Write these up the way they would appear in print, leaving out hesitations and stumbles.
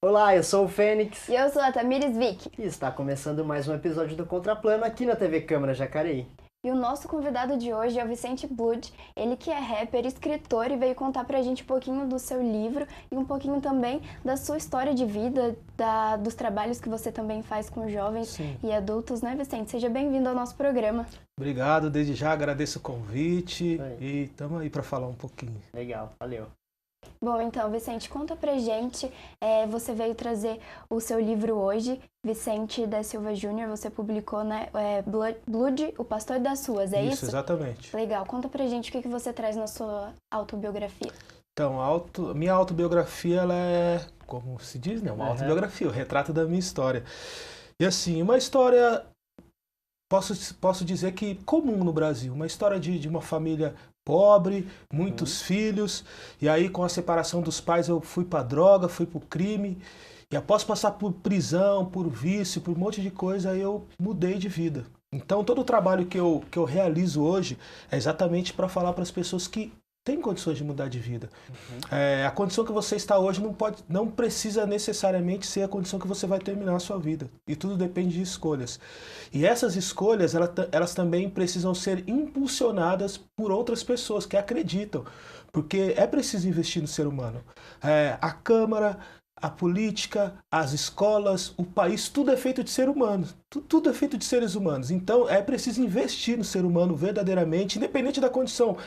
Olá, eu sou o Fênix E eu sou a Tamires Vick. e está começando mais um episódio do Contraplano aqui na TV Câmara Jacareí. E o nosso convidado de hoje é o Vicente Blood, ele que é rapper, escritor e veio contar pra gente um pouquinho do seu livro e um pouquinho também da sua história de vida, dos trabalhos que você também faz com jovens Sim. e adultos, né, Vicente? Seja bem-vindo ao nosso programa. Obrigado, desde já agradeço o convite Aí. e estamos aí para falar um pouquinho. Legal, valeu. Bom, então, Vicente, conta pra gente, você veio trazer o seu livro hoje, Vicente da Silva Júnior, você publicou, né, Blood, o Pastor das Ruas, é isso? Exatamente. Legal, conta pra gente o que você traz na sua autobiografia. Então, minha autobiografia, ela é, como se diz, né? Uma Uhum. autobiografia, o retrato da minha história. E assim, uma história, posso dizer que comum no Brasil, uma história de uma família pobre, muitos filhos, e aí com a separação dos pais eu fui pra droga, fui pro crime, e após passar por prisão, por vício, por um monte de coisa, aí eu mudei de vida. Então todo o trabalho que eu realizo hoje é exatamente para falar para as pessoas que têm condições de mudar de vida. A condição que você está hoje não precisa necessariamente ser a condição que você vai terminar a sua vida. E tudo depende de escolhas. E essas escolhas, elas também precisam ser impulsionadas por outras pessoas que acreditam. Porque é preciso investir no ser humano. A Câmara, a política, as escolas, o país, tudo é feito de ser humano. Tudo é feito de seres humanos. Então é preciso investir no ser humano verdadeiramente, independente da condição.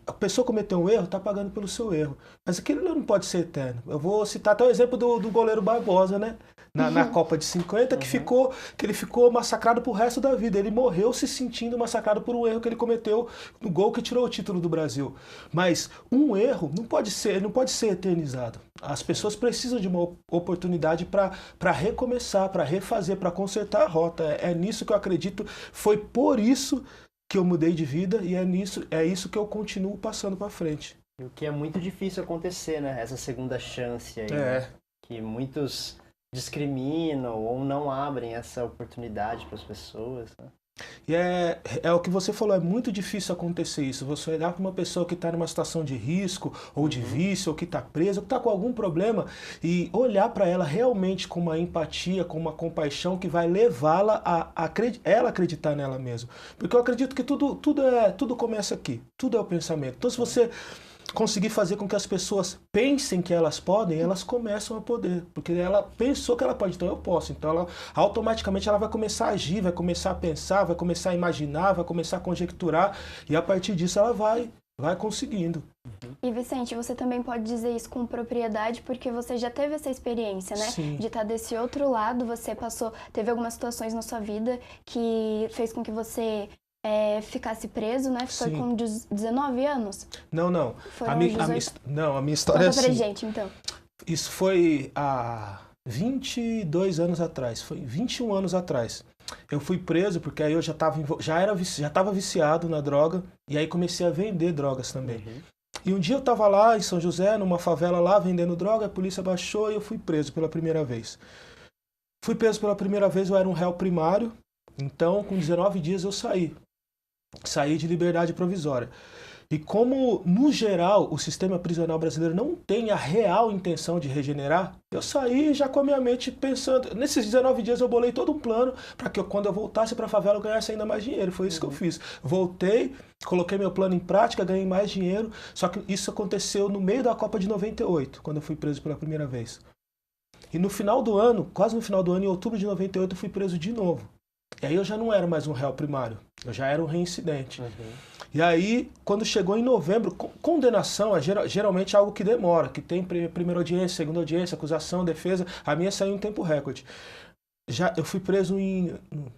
A pessoa cometeu um erro, está pagando pelo seu erro. Mas aquilo não pode ser eterno. Eu vou citar até o exemplo do goleiro Barbosa, né? Na Copa de 50, que ele ficou massacrado pro resto da vida. Ele morreu se sentindo massacrado por um erro que ele cometeu no gol que tirou o título do Brasil. Mas um erro não pode ser eternizado. As pessoas precisam de uma oportunidade para recomeçar, para refazer, para consertar a rota. É nisso que eu acredito. Foi por isso que eu mudei de vida e é isso que eu continuo passando para frente. E o que é muito difícil acontecer, né? Essa segunda chance aí, É. né? Que muitos discriminam ou não abrem essa oportunidade para as pessoas, né? E é o que você falou, é muito difícil acontecer isso. Você olhar para uma pessoa que está numa situação de risco, ou de vício, ou que está presa, ou que está com algum problema, e olhar para ela realmente com uma empatia, com uma compaixão que vai levá-la a ela acreditar nela mesma. Porque eu acredito que tudo começa aqui, tudo é o pensamento. Então se você conseguir fazer com que as pessoas pensem que elas podem, elas começam a poder. Porque ela pensou que ela pode, então eu posso. Então ela automaticamente ela vai começar a agir, vai começar a pensar, vai começar a imaginar, vai começar a conjecturar e a partir disso ela vai conseguindo. E Vicente, você também pode dizer isso com propriedade porque você já teve essa experiência, né? Sim. De estar desse outro lado, você teve algumas situações na sua vida que fez com que você ficasse preso, né? Foi Sim. com 19 anos? Não. Foram A minha 18? não, a minha história é Conta pra assim. gente, então. Isso foi há 22 anos atrás, foi 21 anos atrás. Eu fui preso porque aí eu já estava viciado na droga e aí comecei a vender drogas também. E um dia eu estava lá em São José, numa favela lá, vendendo droga, a polícia baixou e eu fui preso pela primeira vez. Fui preso pela primeira vez, eu era um réu primário, então com 19 dias eu saí. Saí de liberdade provisória. E como, no geral, o sistema prisional brasileiro não tem a real intenção de regenerar, eu saí já com a minha mente pensando... Nesses 19 dias eu bolei todo um plano para que quando eu voltasse para a favela eu ganhasse ainda mais dinheiro. Foi isso que eu fiz. Voltei, coloquei meu plano em prática, ganhei mais dinheiro, só que isso aconteceu no meio da Copa de 98, quando eu fui preso pela primeira vez. E no final do ano, quase no final do ano, em outubro de 98, eu fui preso de novo. E aí eu já não era mais um réu primário, eu já era um reincidente. E aí, quando chegou em novembro, condenação é geralmente algo que demora, que tem primeira audiência, segunda audiência, acusação, defesa. A minha saiu em tempo recorde. Eu fui preso em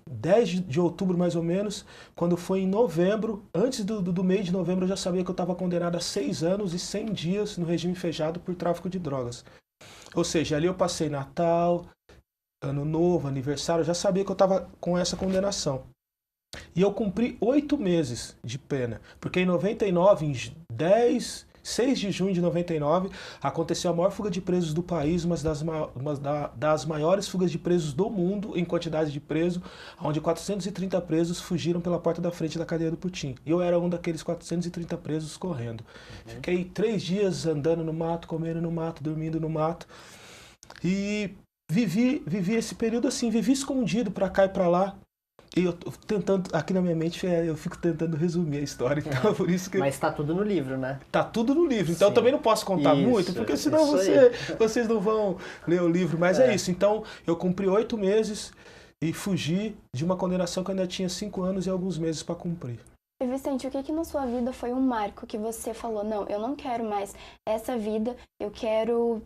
10 de outubro, mais ou menos. Quando foi em novembro, antes do mês de novembro, eu já sabia que eu estava condenado a 6 anos e 100 dias no regime fechado por tráfico de drogas. Ou seja, ali eu passei Natal, Ano Novo, aniversário, eu já sabia que eu estava com essa condenação. E eu cumpri 8 meses de pena, porque em 99, em 6 de junho de 99, aconteceu a maior fuga de presos do país, uma das maiores fugas de presos do mundo em quantidade de presos, onde 430 presos fugiram pela porta da frente da cadeia do Putim. E eu era um daqueles 430 presos correndo. Fiquei 3 dias andando no mato, comendo no mato, dormindo no mato. E vivi esse período assim, vivi escondido pra cá e pra lá. E eu tô tentando, aqui na minha mente, eu fico tentando resumir a história, então é por isso que... Mas tá tudo no livro, né? Tá tudo no livro, então eu também não posso contar muito, porque senão vocês não vão ler o livro, mas é isso. Então eu cumpri 8 meses e fugi de uma condenação que eu ainda tinha 5 anos e alguns meses para cumprir. E Vicente, o que na sua vida foi um marco que você falou, não, eu não quero mais essa vida, eu quero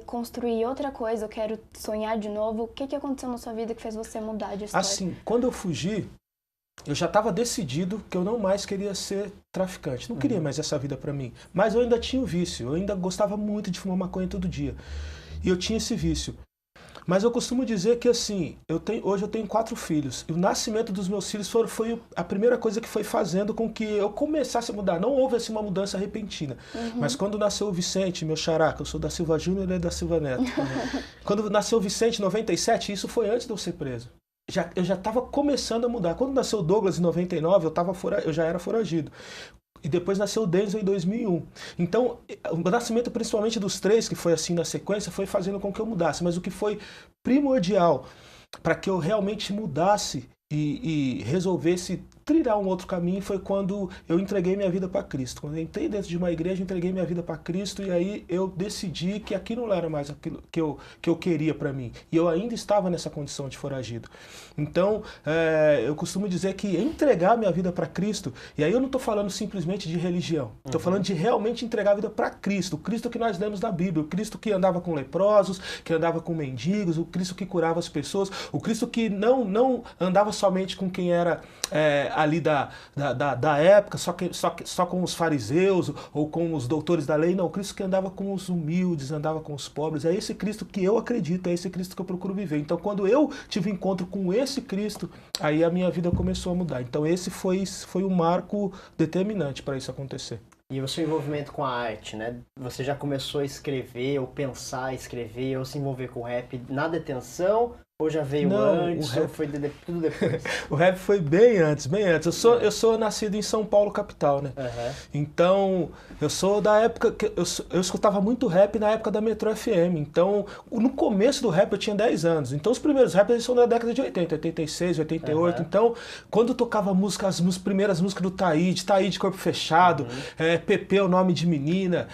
construir outra coisa, eu quero sonhar de novo. O que aconteceu na sua vida que fez você mudar de história? Assim, quando eu fugi, eu já estava decidido que eu não mais queria ser traficante. Não queria mais essa vida para mim. Mas eu ainda tinha o vício. Eu ainda gostava muito de fumar maconha todo dia. E eu tinha esse vício. Mas eu costumo dizer que, assim, hoje eu tenho 4 filhos. E o nascimento dos meus filhos foi a primeira coisa que foi fazendo com que eu começasse a mudar. Não houve, assim, uma mudança repentina. Mas quando nasceu o Vicente, meu xará, que eu sou da Silva Júnior e ele é da Silva Neto. Quando nasceu o Vicente, em 97, isso foi antes de eu ser preso. Eu já estava começando a mudar. Quando nasceu o Douglas, em 99, eu já era foragido. E depois nasceu o Denzel em 2001. Então, o nascimento principalmente dos 3, que foi assim na sequência, foi fazendo com que eu mudasse. Mas o que foi primordial para que eu realmente mudasse e resolvesse trilhar um outro caminho foi quando eu entreguei minha vida para Cristo. Quando eu entrei dentro de uma igreja, eu entreguei minha vida para Cristo e aí eu decidi que aquilo não era mais aquilo que eu queria para mim. E eu ainda estava nessa condição de foragido. Então, eu costumo dizer que entregar minha vida para Cristo, e aí eu não estou falando simplesmente de religião, estou falando de realmente entregar a vida para Cristo, o Cristo que nós lemos na Bíblia, o Cristo que andava com leprosos, que andava com mendigos, o Cristo que curava as pessoas, o Cristo que não andava somente com quem era ali da época, só com os fariseus ou com os doutores da lei, não, o Cristo que andava com os humildes, andava com os pobres, é esse Cristo que eu acredito, é esse Cristo que eu procuro viver. Então, quando eu tive encontro com esse Cristo, aí a minha vida começou a mudar. Então, esse foi um marco determinante para isso acontecer. E o seu envolvimento com a arte, né? Você já começou a escrever, ou pensar em escrever, ou se envolver com o rap na detenção? Ou já veio antes, ou foi tudo depois? O rap foi bem antes, bem antes. Eu sou nascido em São Paulo, capital, né? Então, eu sou da época que eu escutava muito rap na época da Metro FM. Então, no começo do rap eu tinha 10 anos. Então, os primeiros rappers são da década de 80, 86, 88. Então, quando eu tocava música, as primeiras músicas do Taíde, Corpo Fechado, PP, O Nome de Menina,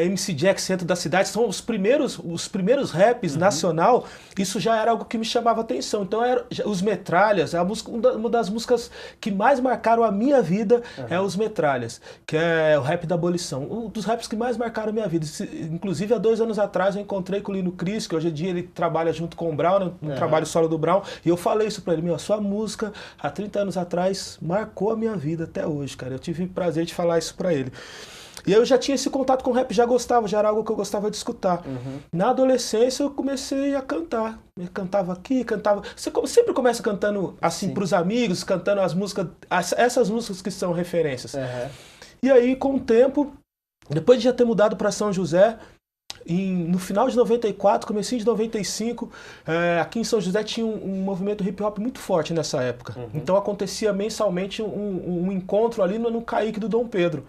MC Jack, Centro da Cidade, são os primeiros raps nacional, isso já era algo que me chamava atenção. Então, os Metralhas, uma das músicas que mais marcaram a minha vida é os Metralhas, que é o rap da abolição. Um dos raps que mais marcaram a minha vida. Inclusive, há 2 anos atrás, eu encontrei com o Lino Cris, que hoje em dia ele trabalha junto com o Brown, no trabalho solo do Brown, e eu falei isso pra ele, a sua música, há 30 anos atrás, marcou a minha vida até hoje, cara. Eu tive o prazer de falar isso pra ele. E eu já tinha esse contato com o rap, já era algo que eu gostava de escutar. Na adolescência eu comecei a cantar. Eu cantava aqui, cantava... Você sempre começa cantando assim pros amigos, cantando as músicas, essas músicas que são referências. E aí, com o tempo, depois de já ter mudado para São José, no final de 94, comecinho de 95, aqui em São José tinha um movimento hip hop muito forte nessa época. Então acontecia mensalmente um encontro ali no Caique do Dom Pedro.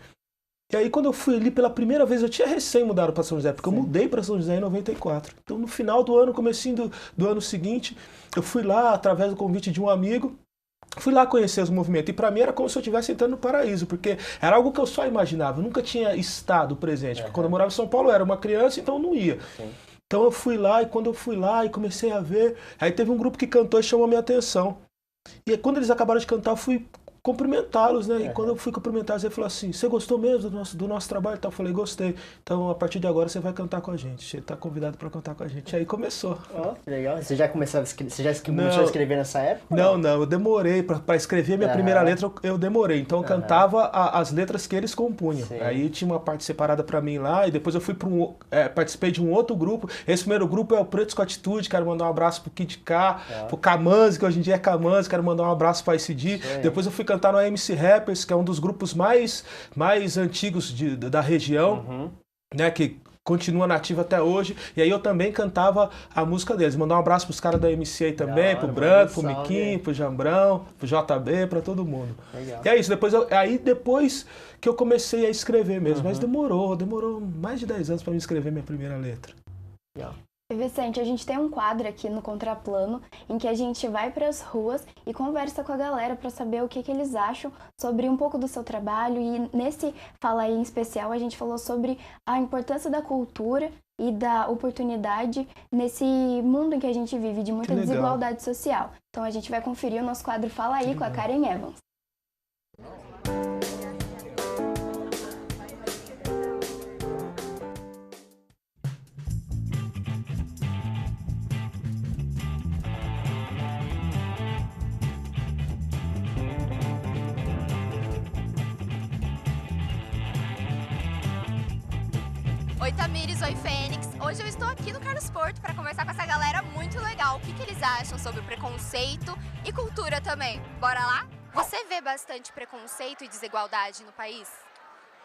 E aí, quando eu fui ali pela primeira vez, eu tinha recém mudado para São José, porque eu mudei para São José em 94. Então, no final do ano, comecinho do ano seguinte, eu fui lá, através do convite de um amigo, fui lá conhecer os movimentos. E para mim era como se eu estivesse entrando no paraíso, porque era algo que eu só imaginava, eu nunca tinha estado presente. Porque quando eu morava em São Paulo, eu era uma criança, então eu não ia. Então eu fui lá, e quando eu fui lá e comecei a ver, aí teve um grupo que cantou e chamou a minha atenção. E quando eles acabaram de cantar, eu fui cumprimentá-los, né? E quando eu fui cumprimentá-los, ele falou assim, você gostou mesmo do nosso trabalho? Eu falei, gostei. Então, a partir de agora, você vai cantar com a gente. Você está convidado para cantar com a gente. E aí começou. Que legal. Você já começou a escrever nessa época? Não, eu demorei. Para escrever minha primeira letra, eu demorei. Então, eu cantava as letras que eles compunham. Sim. Aí tinha uma parte separada para mim lá, e depois eu fui participei de um outro grupo. Esse primeiro grupo é o Pretos com Atitude. Quero mandar um abraço pro Kid K, pro Camanzi, que hoje em dia é Camanzi. Quero mandar um abraço para ICD. Depois eu fui cantar no MC Rappers, que é um dos grupos mais antigos da região, né, que continua nativo até hoje. E aí eu também cantava a música deles. Mandar um abraço pros caras da MC aí também, pro Branco, pro Miquinho, pro Jambrão, pro JB, pra todo mundo. Legal. E é isso, depois que eu comecei a escrever mesmo, mas demorou mais de 10 anos pra me escrever minha primeira letra. Legal. Vicente, a gente tem um quadro aqui no Contraplano em que a gente vai para as ruas e conversa com a galera para saber o que eles acham sobre um pouco do seu trabalho. E nesse Fala Aí em especial, a gente falou sobre a importância da cultura e da oportunidade nesse mundo em que a gente vive de muita desigualdade social. Então a gente vai conferir o nosso quadro Fala Aí com a Karen Evans. Oi Tamires, oi Fênix. Hoje eu estou aqui no Carlos Porto para conversar com essa galera muito legal. O que eles acham sobre o preconceito e cultura também? Bora lá? Você vê bastante preconceito e desigualdade no país?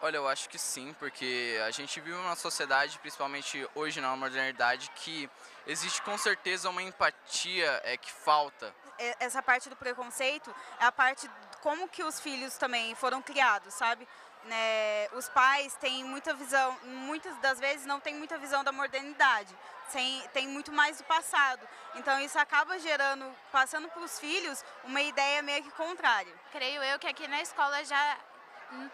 Olha, eu acho que sim, porque a gente vive uma sociedade, principalmente hoje na modernidade, que existe com certeza uma empatia que falta. Essa parte do preconceito é a parte de como que os filhos também foram criados, sabe? Né, os pais têm muita visão, muitas das vezes não tem muita visão da modernidade, tem muito mais do passado. Então isso acaba gerando, passando para os filhos, uma ideia meio que contrária. Creio eu que aqui na escola já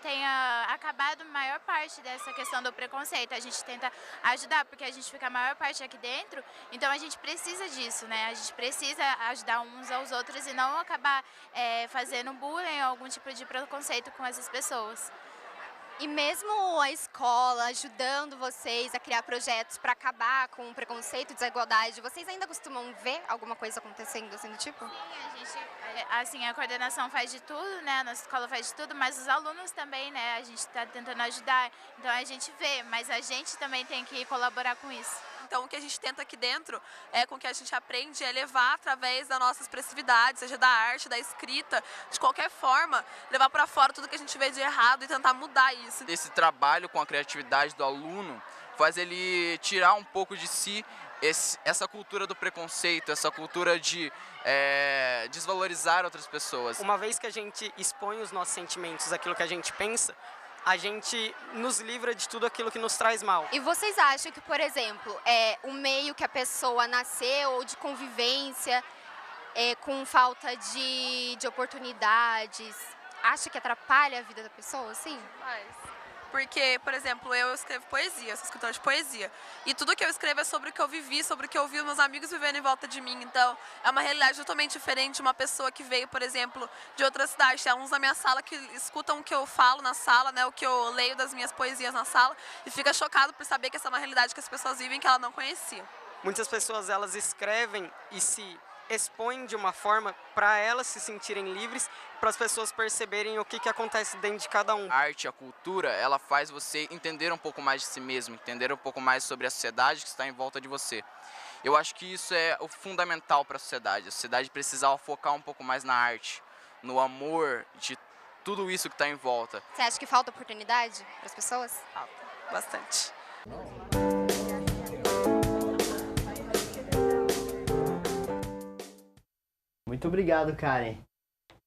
tenha acabado a maior parte dessa questão do preconceito. A gente tenta ajudar, porque a gente fica a maior parte aqui dentro, então a gente precisa disso, né? A gente precisa ajudar uns aos outros e não acabar fazendo bullying ou algum tipo de preconceito com essas pessoas. E mesmo a escola ajudando vocês a criar projetos para acabar com o preconceito e desigualdade, vocês ainda costumam ver alguma coisa acontecendo assim do tipo? Sim, assim, a coordenação faz de tudo, né? A nossa escola faz de tudo, mas os alunos também, né? A gente está tentando ajudar, então a gente vê, mas a gente também tem que colaborar com isso. Então, o que a gente tenta aqui dentro com o que a gente aprende é levar através da nossa expressividade, seja da arte, da escrita, de qualquer forma, levar para fora tudo que a gente vê de errado e tentar mudar isso. Esse trabalho com a criatividade do aluno faz ele tirar um pouco de si essa cultura do preconceito, essa cultura de desvalorizar outras pessoas. Uma vez que a gente expõe os nossos sentimentos, aquilo que a gente pensa, a gente nos livra de tudo aquilo que nos traz mal. E vocês acham que, por exemplo, o meio que a pessoa nasceu ou de convivência, com falta de oportunidades, acha que atrapalha a vida da pessoa, sim? Porque, por exemplo, eu escrevo poesia, sou escritora de poesia. E tudo que eu escrevo é sobre o que eu vivi, sobre o que eu vi meus amigos vivendo em volta de mim. Então, é uma realidade totalmente diferente de uma pessoa que veio, por exemplo, de outra cidade. Tem alunos da minha sala que escutam o que eu falo na sala, né, o que eu leio das minhas poesias na sala, e fica chocado por saber que essa é uma realidade que as pessoas vivem que ela não conhecia. Muitas pessoas, elas escrevem e se expõem de uma forma para elas se sentirem livres, para as pessoas perceberem o que acontece dentro de cada um. A arte, a cultura, ela faz você entender um pouco mais de si mesmo, entender um pouco mais sobre a sociedade que está em volta de você. Eu acho que isso é o fundamental para a sociedade precisa focar um pouco mais na arte, no amor de tudo isso que está em volta. Você acha que falta oportunidade para as pessoas? Falta, bastante. Muito obrigado, Karen.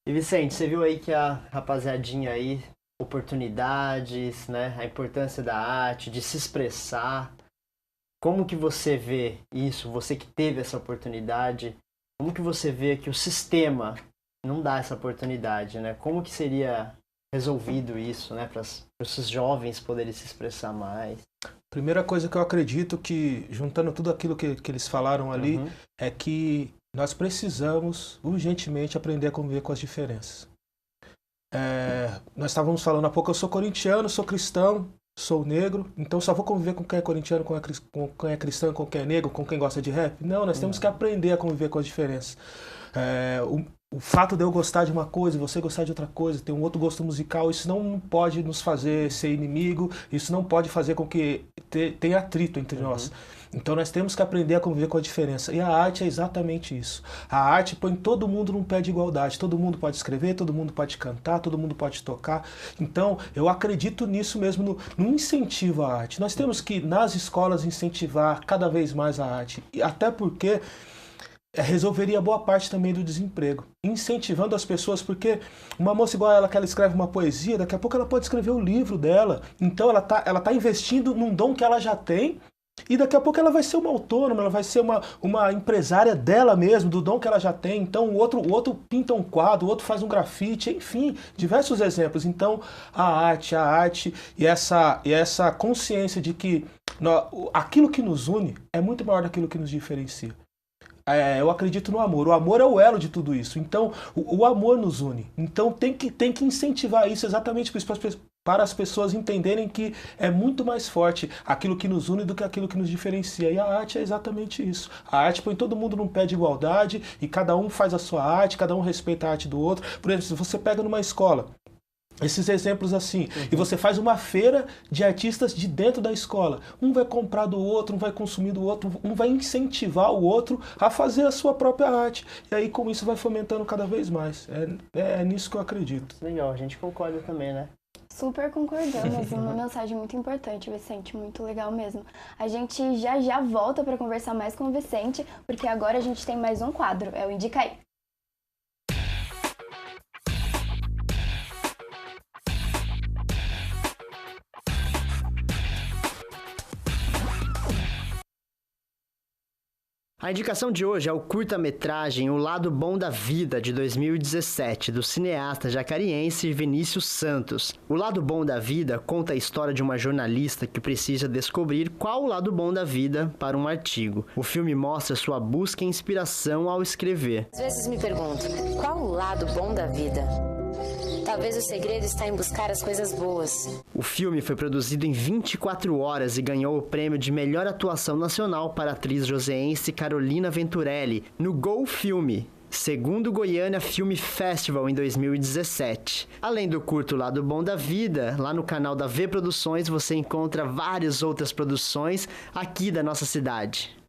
E Vicente, você viu aí que a rapaziadinha aí, oportunidades, né, a importância da arte, de se expressar. Como que você vê isso, você que teve essa oportunidade, como que você vê que o sistema não dá essa oportunidade, né? Como que seria resolvido isso, né, para esses jovens poderem se expressar mais? Primeira coisa que eu acredito que, juntando tudo aquilo que eles falaram ali, é que nós precisamos urgentemente aprender a conviver com as diferenças. Nós estávamos falando há pouco, eu sou corintiano, sou cristão, sou negro, então só vou conviver com quem é corintiano, com quem é cristão, com quem é negro, com quem gosta de rap? Não, nós temos que aprender a conviver com as diferenças. O fato de eu gostar de uma coisa e você gostar de outra coisa, ter um outro gosto musical, isso não pode nos fazer ser inimigo, isso não pode fazer com que tenha atrito entre nós. Então nós temos que aprender a conviver com a diferença. E a arte é exatamente isso. A arte põe todo mundo num pé de igualdade. Todo mundo pode escrever, todo mundo pode cantar, todo mundo pode tocar. Então eu acredito nisso mesmo, no incentivo à arte. Nós temos que, nas escolas, incentivar cada vez mais a arte. E até porque resolveria boa parte também do desemprego, incentivando as pessoas, porque uma moça igual ela, que ela escreve uma poesia, daqui a pouco ela pode escrever o livro dela, então ela tá investindo num dom que ela já tem E daqui a pouco ela vai ser uma autônoma, ela vai ser uma empresária dela mesmo, do dom que ela já tem. Então o outro pinta um quadro, o outro faz um grafite, enfim, diversos exemplos. Então a arte e essa consciência de que aquilo que nos une é muito maior daquilo que nos diferencia. Eu acredito no amor. O amor é o elo de tudo isso. Então, o amor nos une. Então, tem que incentivar isso exatamente para as pessoas entenderem que é muito mais forte aquilo que nos une do que aquilo que nos diferencia. E a arte é exatamente isso. A arte põe todo mundo num pé de igualdade e cada um faz a sua arte, cada um respeita a arte do outro. Por exemplo, se você pega numa escola, esses exemplos assim, e você faz uma feira de artistas de dentro da escola. Um vai comprar do outro, um vai consumir do outro, um vai incentivar o outro a fazer a sua própria arte. E aí com isso vai fomentando cada vez mais. É nisso que eu acredito. Legal, a gente concorda também, né? Super concordamos, uma mensagem muito importante, Vicente, muito legal mesmo. A gente já volta para conversar mais com o Vicente, porque agora a gente tem mais um quadro, é o Indica Aí. A indicação de hoje é o curta-metragem O Lado Bom da Vida, de 2017, do cineasta jacariense Vinícius Santos. O Lado Bom da Vida conta a história de uma jornalista que precisa descobrir qual o lado bom da vida para um artigo. O filme mostra sua busca e inspiração ao escrever. Às vezes me pergunto, qual o lado bom da vida? Talvez o segredo está em buscar as coisas boas. O filme foi produzido em 24 horas e ganhou o prêmio de melhor atuação nacional para a atriz joseense Carolina Venturelli no Go Filme, segundo Goiânia Film Festival em 2017. Além do curto Lado Bom da Vida, lá no canal da V Produções você encontra várias outras produções aqui da nossa cidade.